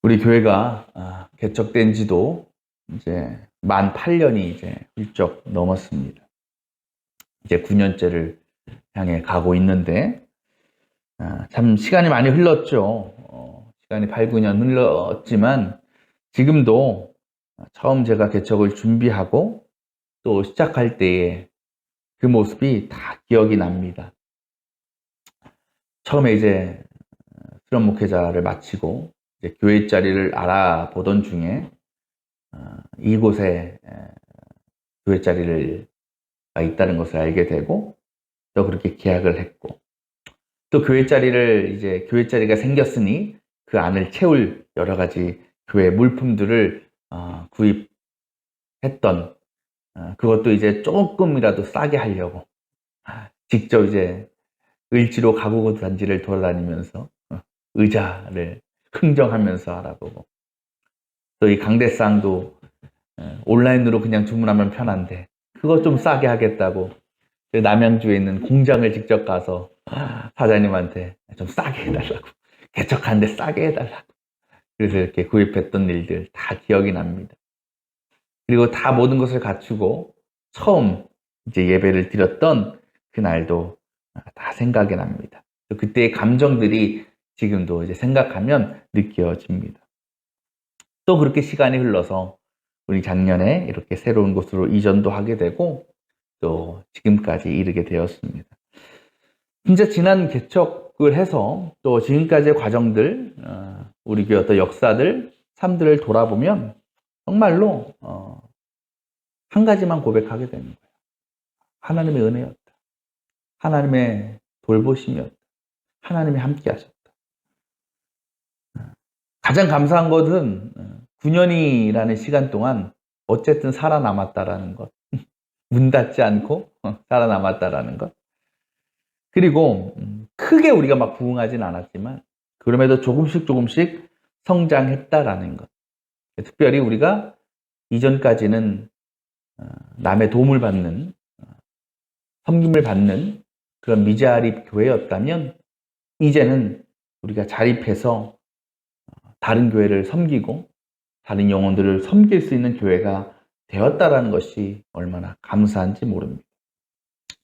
우리 교회가 개척된 지도 이제 만 8년이 이제 훌쩍 넘었습니다. 이제 9년째를 향해 가고 있는데 참 시간이 많이 흘렀죠. 시간이 8, 9년 흘렀지만 지금도 처음 제가 개척을 준비하고 또 시작할 때의 그 모습이 다 기억이 납니다. 처음에 이제 수련 목회자를 마치고 이제 교회 자리를 알아보던 중에 이곳에 교회 자리가 있다는 것을 알게 되고 또 그렇게 계약을 했고 또 교회 자리가 생겼으니 그 안을 채울 여러 가지 교회 물품들을 구입했던 그것도 이제 조금이라도 싸게 하려고 직접 이제 을지로 가구 단지를 돌아다니면서 의자를 흥정하면서 알아보고 또 이 강대상도 온라인으로 그냥 주문하면 편한데 그거 좀 싸게 하겠다고 남양주에 있는 공장을 직접 가서 사장님한테 좀 싸게 해달라고 개척하는데 싸게 해달라고 그래서 이렇게 구입했던 일들 다 기억이 납니다. 그리고 다 모든 것을 갖추고 처음 이제 예배를 드렸던 그날도 다 생각이 납니다. 그때의 감정들이 지금도 이제 생각하면 느껴집니다. 또 그렇게 시간이 흘러서 우리 작년에 이렇게 새로운 곳으로 이전도 하게 되고 또 지금까지 이르게 되었습니다. 진짜 지난 개척을 해서 또 지금까지의 과정들, 우리 교회 어떤 역사들, 삶들을 돌아보면 정말로 한 가지만 고백하게 되는 거예요. 하나님의 은혜였다. 하나님의 돌보심이었다. 하나님이 함께 하셨다. 가장 감사한 것은 9년이라는 시간 동안 어쨌든 살아남았다라는 것. 문 닫지 않고 살아남았다라는 것. 그리고 크게 우리가 막 부흥하진 않았지만 그럼에도 조금씩 성장했다라는 것. 특별히 우리가 이전까지는 남의 도움을 받는 섬김을 받는 그런 미자립 교회였다면 이제는 우리가 자립해서 다른 교회를 섬기고 다른 영혼들을 섬길 수 있는 교회가 되었다라는 것이 얼마나 감사한지 모릅니다.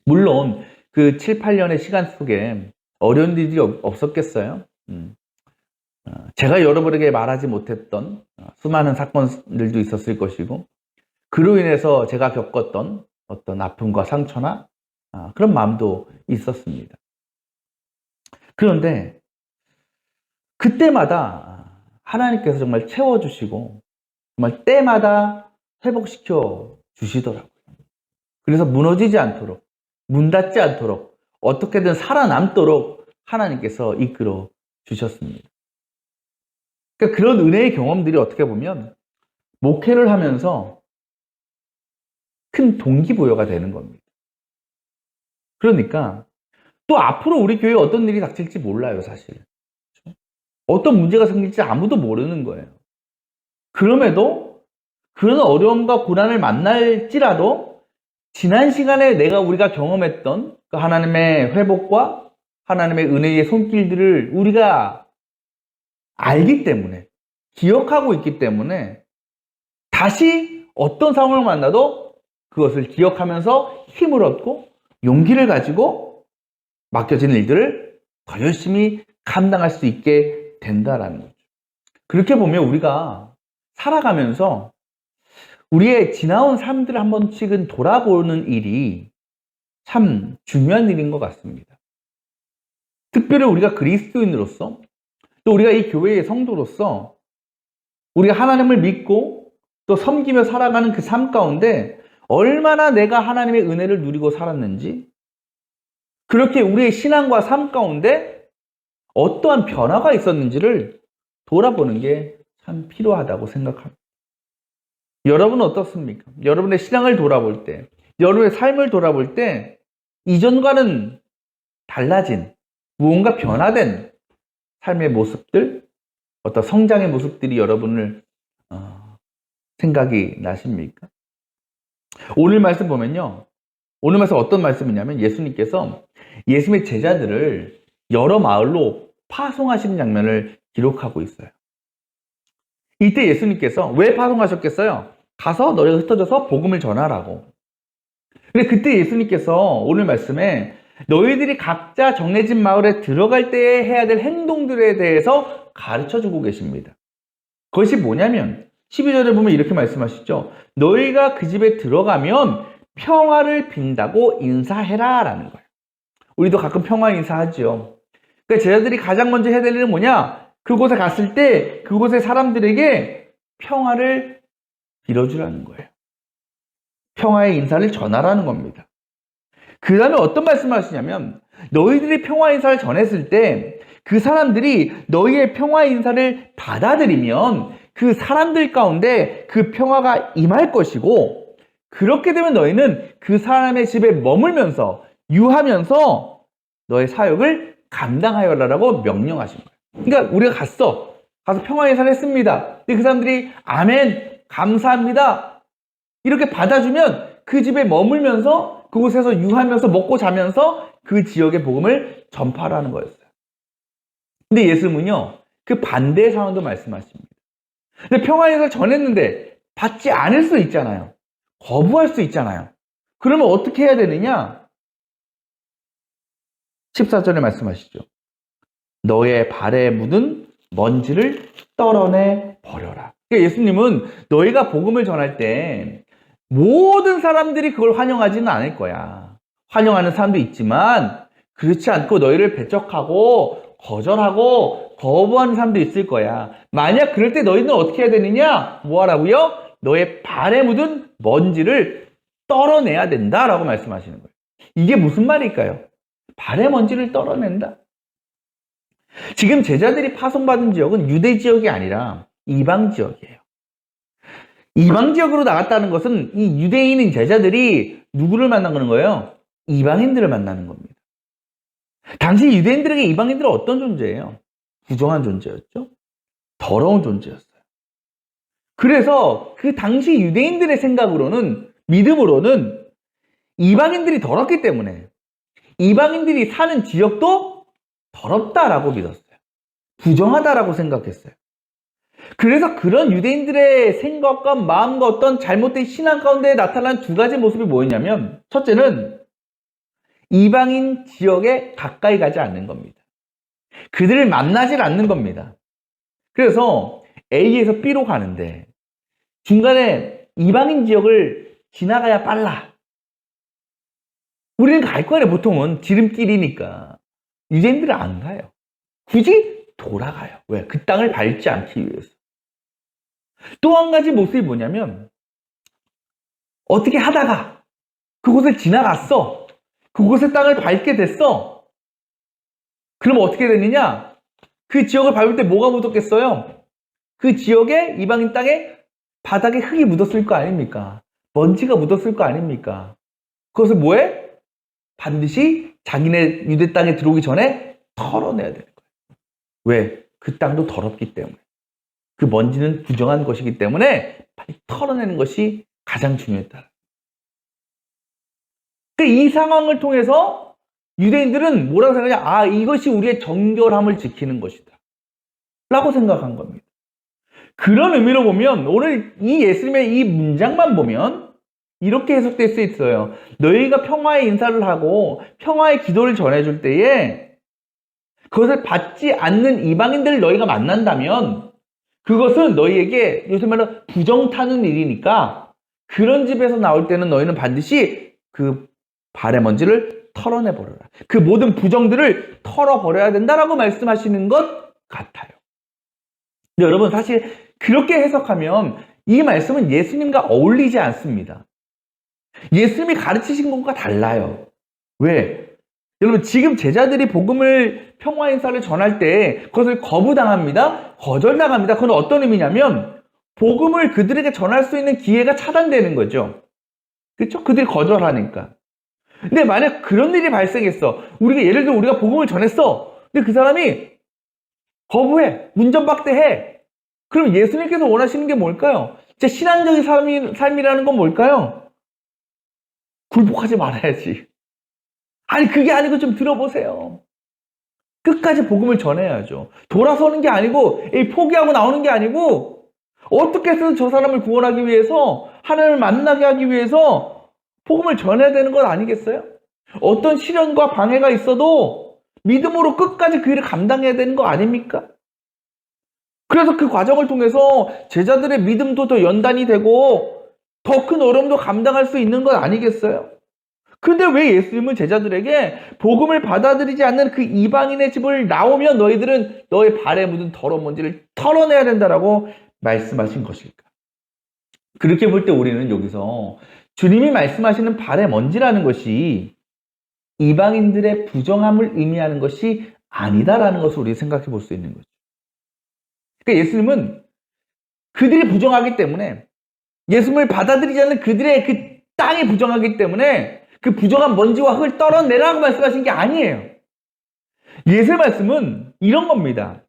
물론 그 7, 8년의 시간 속에 어려운 일이 없었겠어요? 제가 여러분에게 말하지 못했던 수많은 사건들도 있었을 것이고 그로 인해서 제가 겪었던 어떤 아픔과 상처나 그런 마음도 있었습니다. 그런데 그때마다 하나님께서 정말 채워주시고 정말 때마다 회복시켜 주시더라고요. 그래서 무너지지 않도록 문 닫지 않도록 어떻게든 살아남도록 하나님께서 이끌어 주셨습니다. 그러니까 그런 은혜의 경험들이 어떻게 보면 목회를 하면서 큰 동기부여가 되는 겁니다. 그러니까 또 앞으로 우리 교회에 어떤 일이 닥칠지 몰라요, 사실. 어떤 문제가 생길지 아무도 모르는 거예요. 그럼에도 그런 어려움과 고난을 만날지라도 지난 시간에 우리가 경험했던 그 하나님의 회복과 하나님의 은혜의 손길들을 우리가 알기 때문에 기억하고 있기 때문에 다시 어떤 상황을 만나도 그것을 기억하면서 힘을 얻고 용기를 가지고 맡겨진 일들을 더 열심히 감당할 수 있게 된다라는 거죠. 그렇게 보면 우리가 살아가면서 우리의 지나온 삶들을 한 번씩은 돌아보는 일이 참 중요한 일인 것 같습니다. 특별히 우리가 그리스도인으로서 또 우리가 이 교회의 성도로서 우리가 하나님을 믿고 또 섬기며 살아가는 그 삶 가운데 얼마나 내가 하나님의 은혜를 누리고 살았는지 그렇게 우리의 신앙과 삶 가운데 어떠한 변화가 있었는지를 돌아보는 게 참 필요하다고 생각합니다. 여러분은 어떻습니까? 여러분의 신앙을 돌아볼 때, 여러분의 삶을 돌아볼 때 이전과는 달라진 무언가 변화된 삶의 모습들, 어떤 성장의 모습들이 여러분을 생각이 나십니까? 오늘 말씀 보면요. 오늘 말씀 어떤 말씀이냐면 예수님께서 예수님의 제자들을 여러 마을로 파송하시는 장면을 기록하고 있어요. 이때 예수님께서 왜 파송하셨겠어요? 가서 너희가 흩어져서 복음을 전하라고. 근데 그때 예수님께서 오늘 말씀에 너희들이 각자 정해진 마을에 들어갈 때에 해야 될 행동들에 대해서 가르쳐주고 계십니다. 그것이 뭐냐면 12절에 보면 이렇게 말씀하시죠. 너희가 그 집에 들어가면 평화를 빈다고 인사해라 라는 거예요. 우리도 가끔 평화 인사하죠. 그러니까 제자들이 가장 먼저 해야 될 일은 뭐냐? 그곳에 갔을 때 그곳의 사람들에게 평화를 빌어주라는 거예요. 평화의 인사를 전하라는 겁니다. 그 다음에 어떤 말씀을 하시냐면 너희들이 평화 인사를 전했을 때 그 사람들이 너희의 평화 인사를 받아들이면 그 사람들 가운데 그 평화가 임할 것이고 그렇게 되면 너희는 그 사람의 집에 머물면서 유하면서 너의 사역을 감당하여라라고 명령하신 거예요. 그러니까 우리가 가서 평화 인사를 했습니다. 근데 그 사람들이 아멘, 감사합니다. 이렇게 받아주면 그 집에 머물면서 그곳에서 유하면서 먹고 자면서 그 지역의 복음을 전파하라는 거였어요. 근데 예수님은요, 그 반대의 상황도 말씀하십니다. 근데 평화인사를 전했는데 받지 않을 수 있잖아요. 거부할 수 있잖아요. 그러면 어떻게 해야 되느냐? 14절에 말씀하시죠. 너의 발에 묻은 먼지를 떨어내 버려라. 그러니까 예수님은 너희가 복음을 전할 때 모든 사람들이 그걸 환영하지는 않을 거야. 환영하는 사람도 있지만 그렇지 않고 너희를 배척하고 거절하고 거부하는 사람도 있을 거야. 만약 그럴 때 너희는 어떻게 해야 되느냐? 뭐 하라고요? 너의 발에 묻은 먼지를 떨어내야 된다라고 말씀하시는 거예요. 이게 무슨 말일까요? 발의 먼지를 떨어낸다? 지금 제자들이 파송받은 지역은 유대 지역이 아니라 이방 지역이에요. 이방 지역으로 나갔다는 것은 이 유대인인 제자들이 누구를 만나는 거예요? 이방인들을 만나는 겁니다. 당시 유대인들에게 이방인들은 어떤 존재예요? 부정한 존재였죠. 더러운 존재였어요. 그래서 그 당시 유대인들의 생각으로는, 믿음으로는 이방인들이 더럽기 때문에 이방인들이 사는 지역도 더럽다라고 믿었어요. 부정하다라고 생각했어요. 그래서 그런 유대인들의 생각과 마음과 어떤 잘못된 신앙 가운데 나타난 두 가지 모습이 뭐였냐면, 첫째는 이방인 지역에 가까이 가지 않는 겁니다. 그들을 만나질 않는 겁니다. 그래서 A에서 B로 가는데 중간에 이방인 지역을 지나가야 빨라. 우리는 갈 거예요. 보통은 지름길이니까. 유대인들은 안 가요. 굳이 돌아가요. 왜? 그 땅을 밟지 않기 위해서. 또 한 가지 모습이 뭐냐면 어떻게 하다가 그곳을 지나갔어. 그곳의 땅을 밟게 됐어. 그럼 어떻게 되느냐? 그 지역을 밟을 때 뭐가 묻었겠어요? 그 지역에 이방인 땅에 바닥에 흙이 묻었을 거 아닙니까? 먼지가 묻었을 거 아닙니까? 그것을 뭐해? 반드시 자기네 유대 땅에 들어오기 전에 털어내야 되는 거예요. 왜? 그 땅도 더럽기 때문에. 그 먼지는 부정한 것이기 때문에 빨리 털어내는 것이 가장 중요했다. 이 상황을 통해서 유대인들은 뭐라고 생각하냐? 아, 이것이 우리의 정결함을 지키는 것이다 라고 생각한 겁니다. 그런 의미로 보면 오늘 이 예수님의 이 문장만 보면 이렇게 해석될 수 있어요. 너희가 평화의 인사를 하고 평화의 기도를 전해줄 때에 그것을 받지 않는 이방인들을 너희가 만난다면 그것은 너희에게 요새 말로 부정 타는 일이니까 그런 집에서 나올 때는 너희는 반드시 그 발의 먼지를 털어내버려라. 그 모든 부정들을 털어버려야 된다라고 말씀하시는 것 같아요. 근데 여러분 사실 그렇게 해석하면 이 말씀은 예수님과 어울리지 않습니다. 예수님이 가르치신 것과 달라요. 왜? 여러분 지금 제자들이 복음을 평화 인사를 전할 때 그것을 거부당합니다. 거절당합니다. 그건 어떤 의미냐면 복음을 그들에게 전할 수 있는 기회가 차단되는 거죠. 그렇죠? 그들이 거절하니까. 근데 만약 그런 일이 발생했어. 예를 들어 우리가 복음을 전했어. 근데 그 사람이 거부해. 문전박대해. 그럼 예수님께서 원하시는 게 뭘까요? 제 신앙적인 삶이라는 건 뭘까요? 굴복하지 말아야지. 아니 그게 아니고 좀 들어보세요. 끝까지 복음을 전해야죠. 돌아서는 게 아니고 포기하고 나오는 게 아니고 어떻게 해서 저 사람을 구원하기 위해서, 하나님을 만나게 하기 위해서 복음을 전해야 되는 것 아니겠어요? 어떤 시련과 방해가 있어도 믿음으로 끝까지 그 일을 감당해야 되는 거 아닙니까? 그래서 그 과정을 통해서 제자들의 믿음도 더 연단이 되고 더 큰 어려움도 감당할 수 있는 것 아니겠어요? 근데 왜 예수님은 제자들에게 복음을 받아들이지 않는 그 이방인의 집을 나오면 너희들은 너의 발에 묻은 더러운 먼지를 털어내야 된다라고 말씀하신 것일까? 그렇게 볼 때 우리는 여기서 주님이 말씀하시는 발의 먼지라는 것이 이방인들의 부정함을 의미하는 것이 아니다라는 것을 우리 생각해 볼 수 있는 거죠. 그러니까 예수님은 그들이 부정하기 때문에, 예수님을 받아들이지 않는 그들의 그 땅이 부정하기 때문에 그 부정한 먼지와 흙을 떨어내라고 말씀하신 게 아니에요. 예수의 말씀은 이런 겁니다.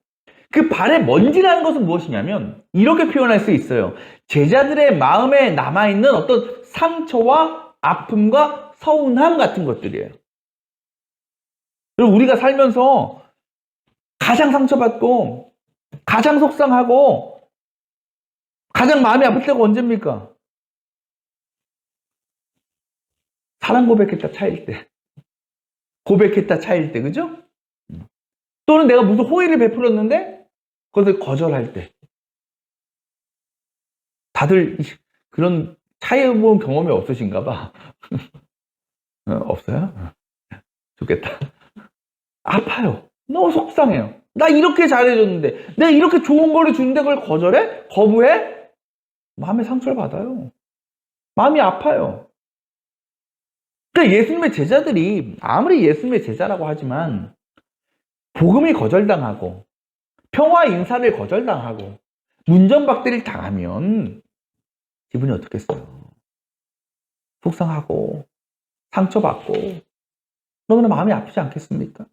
그 발의 먼지라는 것은 무엇이냐면 이렇게 표현할 수 있어요. 제자들의 마음에 남아있는 어떤 상처와 아픔과 서운함 같은 것들이에요. 우리가 살면서 가장 상처받고 가장 속상하고 가장 마음이 아플 때가 언제입니까? 사랑 고백했다 차일 때, 고백했다 차일 때, 그죠? 또는 내가 무슨 호의를 베풀었는데 그것을 거절할 때. 다들 그런 차이해본 경험이 없으신가 봐. 없어요? 좋겠다. 아파요. 너무 속상해요. 나 이렇게 잘해줬는데, 내가 이렇게 좋은 거를 주는데 그걸 거절해? 거부해? 마음의 상처를 받아요. 마음이 아파요. 그러니까 예수님의 제자들이 아무리 예수님의 제자라고 하지만 복음이 거절당하고 평화 인사를 거절당하고 문전박대를 당하면 기분이 어떻겠어요? 속상하고 상처받고 너무나 마음이 아프지 않겠습니까?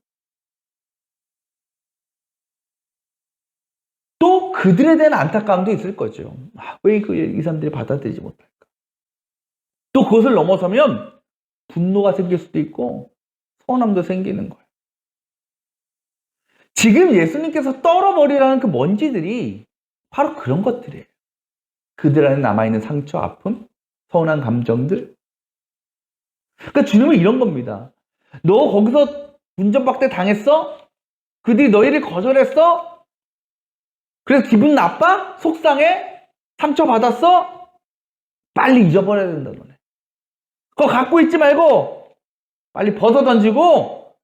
또 그들에 대한 안타까움도 있을 거죠. 왜 이 사람들이 받아들이지 못할까? 또 그것을 넘어서면 분노가 생길 수도 있고 서운함도 생기는 거예요. 지금 예수님께서 떨어버리라는 그 먼지들이 바로 그런 것들이에요. 그들 안에 남아있는 상처, 아픔, 서운한 감정들. 그러니까 주님은 이런 겁니다. 너 거기서 문전박대 당했어? 그들이 너희를 거절했어? 그래서 기분 나빠? 속상해? 상처받았어? 빨리 잊어버려야 된다 너네. 그거 갖고 있지 말고 빨리 벗어던지고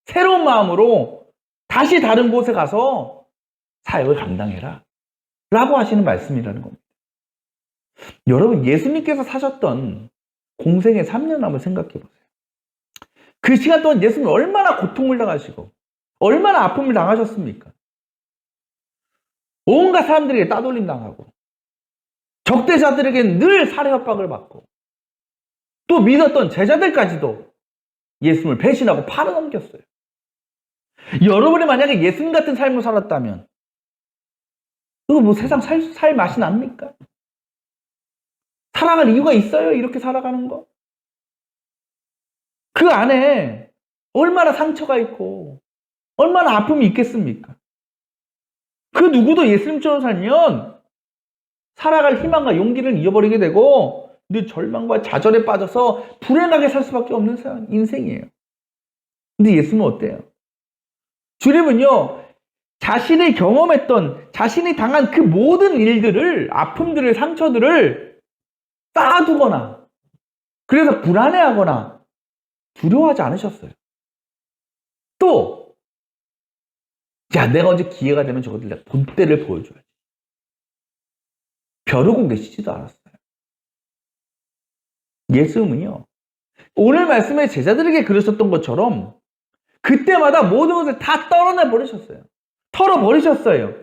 새로운 마음으로 다시 다른 곳에 가서 사역을 감당해라 라고 하시는 말씀이라는 겁니다. 여러분, 예수님께서 사셨던 공생의 3년 한번 생각해 보세요. 그 시간 동안 예수님이 얼마나 고통을 당하시고 얼마나 아픔을 당하셨습니까? 온갖 사람들에게 따돌림 당하고 적대자들에게 늘 살해 협박을 받고 또 믿었던 제자들까지도 예수님을 배신하고 팔아넘겼어요. 여러분이 만약에 예수님 같은 삶을 살았다면 그거 뭐 세상 살 맛이 납니까? 살아갈 이유가 있어요? 이렇게 살아가는 거? 그 안에 얼마나 상처가 있고 얼마나 아픔이 있겠습니까? 그 누구도 예수님처럼 살면 살아갈 희망과 용기를 잃어버리게 되고 늘 절망과 좌절에 빠져서 불행하게 살 수밖에 없는 인생이에요. 근데 예수님은 어때요? 주님은요, 자신이 경험했던, 자신이 당한 그 모든 일들을, 아픔들을, 상처들을 쌓아두거나 그래서 불안해하거나 두려워하지 않으셨어요. 또 야, 내가 언제 기회가 되면 저것들 내가 본때를 보여줘야지. 벼르고 계시지도 않았어요. 예수님은요, 오늘 말씀에 제자들에게 그러셨던 것처럼 그때마다 모든 것을 다 떨어내 버리셨어요. 털어버리셨어요.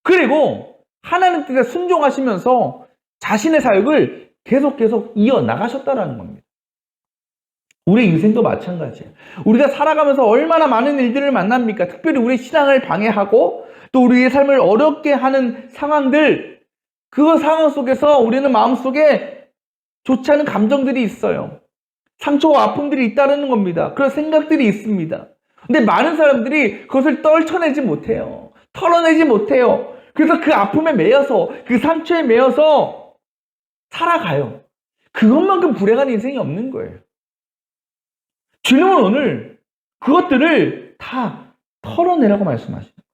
그리고 하나님 뜻에 순종하시면서 자신의 사역을 계속 이어나가셨다는 겁니다. 우리 인생도 마찬가지예요. 우리가 살아가면서 얼마나 많은 일들을 만납니까? 특별히 우리 신앙을 방해하고 또 우리의 삶을 어렵게 하는 상황들, 그 상황 속에서 우리는 마음속에 좋지 않은 감정들이 있어요. 상처와 아픔들이 있다는 겁니다. 그런 생각들이 있습니다. 근데 많은 사람들이 그것을 떨쳐내지 못해요. 털어내지 못해요. 그래서 그 아픔에 매여서, 그 상처에 매여서 살아가요. 그것만큼 불행한 인생이 없는 거예요. 주님은 오늘 그것들을 다 털어내라고 말씀하시는 거예요.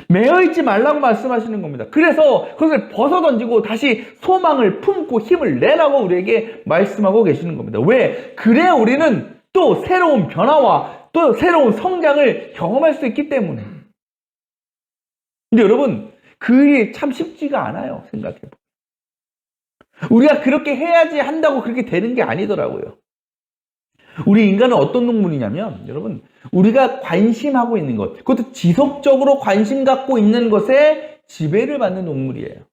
매여있지 말라고 말씀하시는 겁니다. 그래서 그것을 벗어던지고 다시 소망을 품고 힘을 내라고 우리에게 말씀하고 계시는 겁니다. 왜? 그래야 우리는 또 새로운 변화와 또 새로운 성장을 경험할 수 있기 때문에. 근데 여러분, 그 일이 참 쉽지가 않아요. 생각해보면. 우리가 그렇게 해야지 한다고 그렇게 되는 게 아니더라고요. 우리 인간은 어떤 동물이냐면, 여러분, 우리가 관심하고 있는 것, 그것도 지속적으로 관심 갖고 있는 것에 지배를 받는 동물이에요.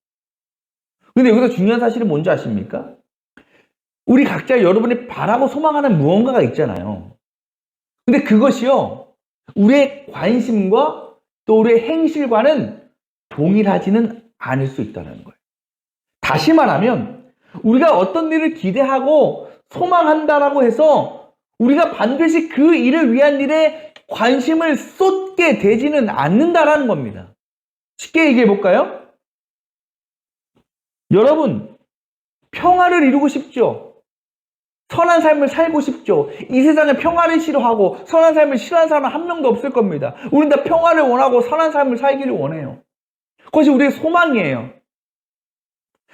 근데 여기서 중요한 사실은 뭔지 아십니까? 우리 각자 여러분이 바라고 소망하는 무언가가 있잖아요. 근데 그것이요, 우리의 관심과 또 우리의 행실과는 동일하지는 않을 수 있다는 거예요. 다시 말하면 우리가 어떤 일을 기대하고 소망한다라고 해서 우리가 반드시 그 일을 위한 일에 관심을 쏟게 되지는 않는다라는 겁니다. 쉽게 얘기해 볼까요? 여러분, 평화를 이루고 싶죠? 선한 삶을 살고 싶죠? 이 세상에 평화를 싫어하고 선한 삶을 싫어하는 사람은 한 명도 없을 겁니다. 우린 다 평화를 원하고 선한 삶을 살기를 원해요. 그것이 우리의 소망이에요.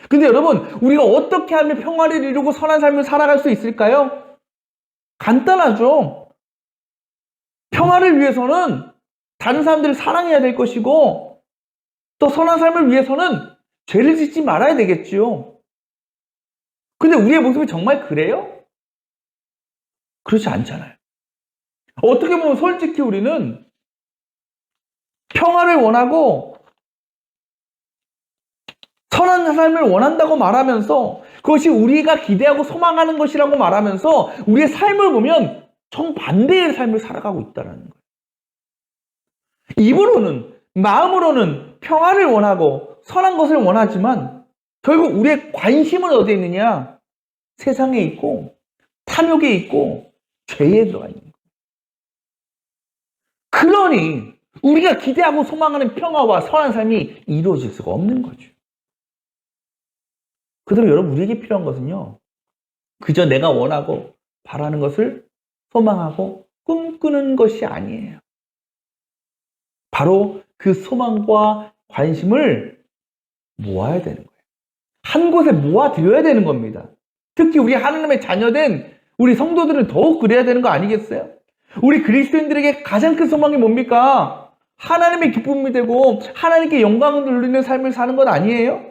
근데 여러분, 우리가 어떻게 하면 평화를 이루고 선한 삶을 살아갈 수 있을까요? 간단하죠. 평화를 위해서는 다른 사람들을 사랑해야 될 것이고, 또 선한 삶을 위해서는 죄를 짓지 말아야 되겠지요. 근데 우리의 모습이 정말 그래요? 그렇지 않잖아요. 어떻게 보면 솔직히 우리는 평화를 원하고 선한 삶을 원한다고 말하면서 그것이 우리가 기대하고 소망하는 것이라고 말하면서 우리의 삶을 보면 정반대의 삶을 살아가고 있다는 거예요. 입으로는, 마음으로는 평화를 원하고 선한 것을 원하지만 결국 우리의 관심은 어디에 있느냐? 세상에 있고 탐욕에 있고 죄에 들어가 있는 거예요. 그러니 우리가 기대하고 소망하는 평화와 선한 삶이 이루어질 수가 없는 거죠. 그대로 여러분, 우리에게 필요한 것은요, 그저 내가 원하고 바라는 것을 소망하고 꿈꾸는 것이 아니에요. 바로 그 소망과 관심을 모아야 되는 거예요. 한 곳에 모아드려야 되는 겁니다. 특히 우리 하나님의 자녀된 우리 성도들은 더욱 그래야 되는 거 아니겠어요? 우리 그리스도인들에게 가장 큰 소망이 뭡니까? 하나님의 기쁨이 되고 하나님께 영광을 돌리는 삶을 사는 것 아니에요?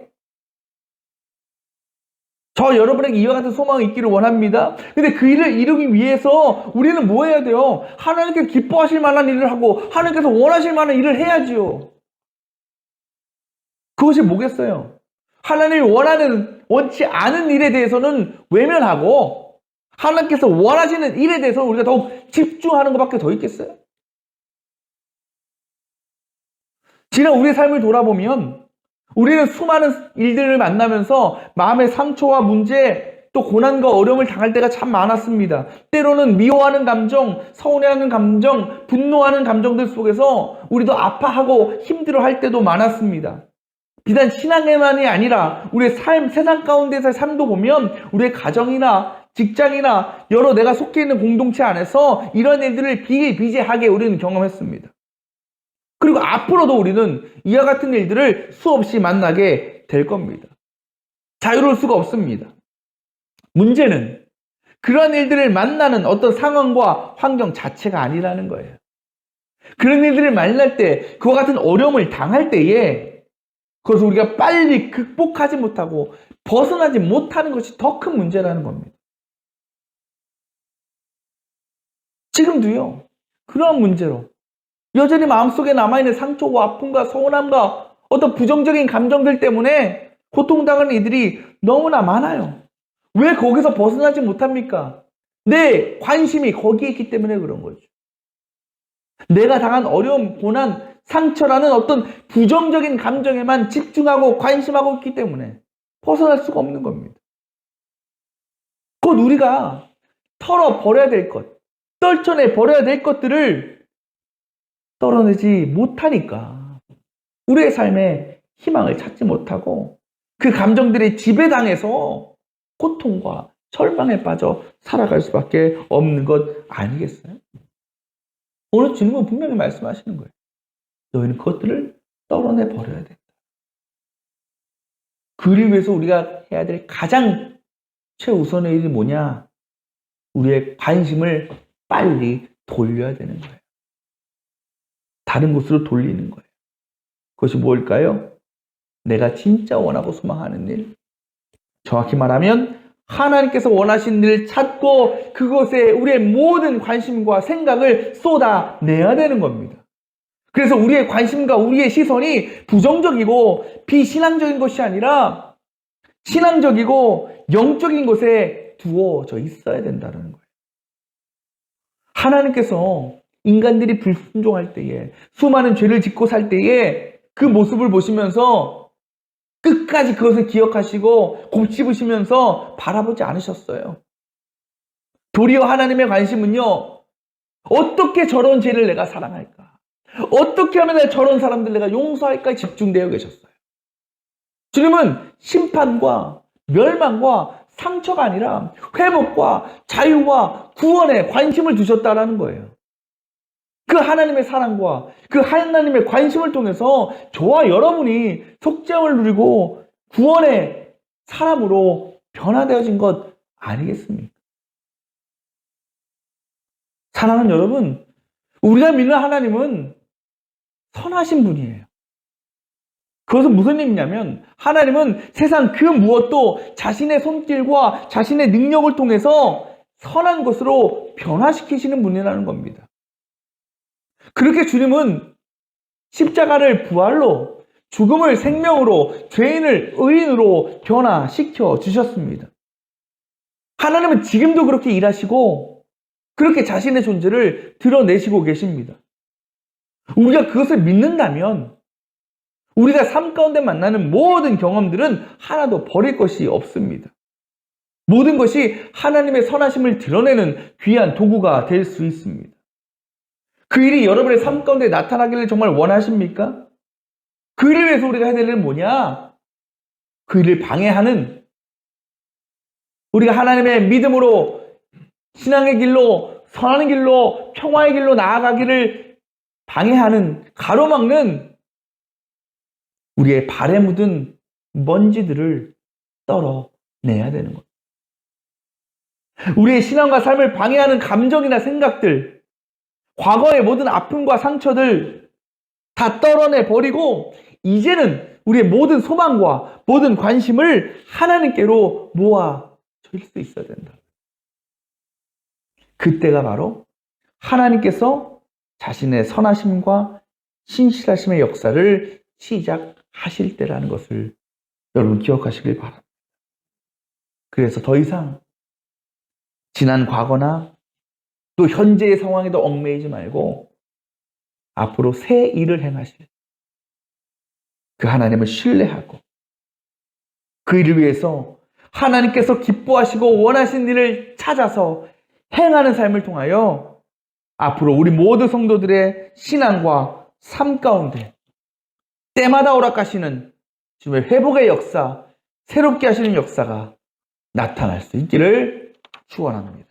저 여러분에게 이와 같은 소망이 있기를 원합니다. 근데 그 일을 이루기 위해서 우리는 뭐 해야 돼요? 하나님께 기뻐하실 만한 일을 하고 하나님께서 원하실 만한 일을 해야지요. 그것이 뭐겠어요? 하나님이 원치 않은 일에 대해서는 외면하고 하나님께서 원하시는 일에 대해서 우리가 더욱 집중하는 것밖에 더 있겠어요? 지난 우리의 삶을 돌아보면 우리는 수많은 일들을 만나면서 마음의 상처와 문제, 또 고난과 어려움을 당할 때가 참 많았습니다. 때로는 미워하는 감정, 서운해하는 감정, 분노하는 감정들 속에서 우리도 아파하고 힘들어할 때도 많았습니다. 비단 신앙에만이 아니라 우리의 삶, 세상 가운데서의 삶도 보면 우리의 가정이나 직장이나 여러 내가 속해 있는 공동체 안에서 이런 일들을 비일비재하게 우리는 경험했습니다. 그리고 앞으로도 우리는 이와 같은 일들을 수없이 만나게 될 겁니다. 자유로울 수가 없습니다. 문제는 그런 일들을 만나는 어떤 상황과 환경 자체가 아니라는 거예요. 그런 일들을 만날 때, 그와 같은 어려움을 당할 때에 그것을 우리가 빨리 극복하지 못하고 벗어나지 못하는 것이 더 큰 문제라는 겁니다. 지금도요, 그런 문제로 여전히 마음속에 남아있는 상처와 아픔과 서운함과 어떤 부정적인 감정들 때문에 고통당하는 이들이 너무나 많아요. 왜 거기서 벗어나지 못합니까? 내 관심이 거기에 있기 때문에 그런 거죠. 내가 당한 어려움, 고난, 상처라는 어떤 부정적인 감정에만 집중하고 관심하고 있기 때문에 벗어날 수가 없는 겁니다. 곧 우리가 털어버려야 될 것, 떨쳐내버려야 될 것들을 떨어내지 못하니까 우리의 삶에 희망을 찾지 못하고 그 감정들의 지배당해서 고통과 절망에 빠져 살아갈 수밖에 없는 것 아니겠어요? 오늘 주님은 분명히 말씀하시는 거예요. 너희는 그것들을 떨어내 버려야 된다. 그를 위해서 우리가 해야 될 가장 최우선의 일이 뭐냐? 우리의 관심을 빨리 돌려야 되는 거예요. 다른 곳으로 돌리는 거예요. 그것이 뭘까요? 내가 진짜 원하고 소망하는 일. 정확히 말하면 하나님께서 원하시는 일을 찾고 그것에 우리의 모든 관심과 생각을 쏟아내야 되는 겁니다. 그래서 우리의 관심과 우리의 시선이 부정적이고 비신앙적인 것이 아니라 신앙적이고 영적인 것에 두어져 있어야 된다는 거예요. 하나님께서 인간들이 불순종할 때에, 수많은 죄를 짓고 살 때에 그 모습을 보시면서 끝까지 그것을 기억하시고 곱씹으시면서 바라보지 않으셨어요. 도리어 하나님의 관심은요, 어떻게 저런 죄를 내가 사랑할까? 어떻게 하면 내가 저런 사람들 내가 용서할까? 집중되어 계셨어요. 주님은 심판과 멸망과 상처가 아니라 회복과 자유와 구원에 관심을 두셨다라는 거예요. 그 하나님의 사랑과 그 하나님의 관심을 통해서 저와 여러분이 속죄함을 누리고 구원의 사람으로 변화되어진 것 아니겠습니까? 사랑하는 여러분, 우리가 믿는 하나님은 선하신 분이에요. 그것은 무슨 의미냐면 하나님은 세상 그 무엇도 자신의 손길과 자신의 능력을 통해서 선한 것으로 변화시키시는 분이라는 겁니다. 그렇게 주님은 십자가를 부활로, 죽음을 생명으로, 죄인을 의인으로 변화시켜 주셨습니다. 하나님은 지금도 그렇게 일하시고 그렇게 자신의 존재를 드러내시고 계십니다. 우리가 그것을 믿는다면 우리가 삶 가운데 만나는 모든 경험들은 하나도 버릴 것이 없습니다. 모든 것이 하나님의 선하심을 드러내는 귀한 도구가 될 수 있습니다. 그 일이 여러분의 삶 가운데 나타나기를 정말 원하십니까? 그 일을 위해서 우리가 해야 될 일은 뭐냐? 그 일을 방해하는, 우리가 하나님의 믿음으로 신앙의 길로, 선한 길로, 평화의 길로 나아가기를 방해하는, 가로막는 우리의 발에 묻은 먼지들을 떨어내야 되는 것. 우리의 신앙과 삶을 방해하는 감정이나 생각들, 과거의 모든 아픔과 상처들 다 떨어내 버리고 이제는 우리의 모든 소망과 모든 관심을 하나님께로 모아 줄 수 있어야 된다. 그때가 바로 하나님께서 자신의 선하심과 신실하심의 역사를 시작하실 때라는 것을 여러분 기억하시길 바랍니다. 그래서 더 이상 지난 과거나 또 현재의 상황에도 얽매이지 말고 앞으로 새 일을 행하실 그 하나님을 신뢰하고 그 일을 위해서 하나님께서 기뻐하시고 원하신 일을 찾아서 행하는 삶을 통하여 앞으로 우리 모든 성도들의 신앙과 삶 가운데 때마다 허락하시는 주님의 회복의 역사, 새롭게 하시는 역사가 나타날 수 있기를 축원합니다.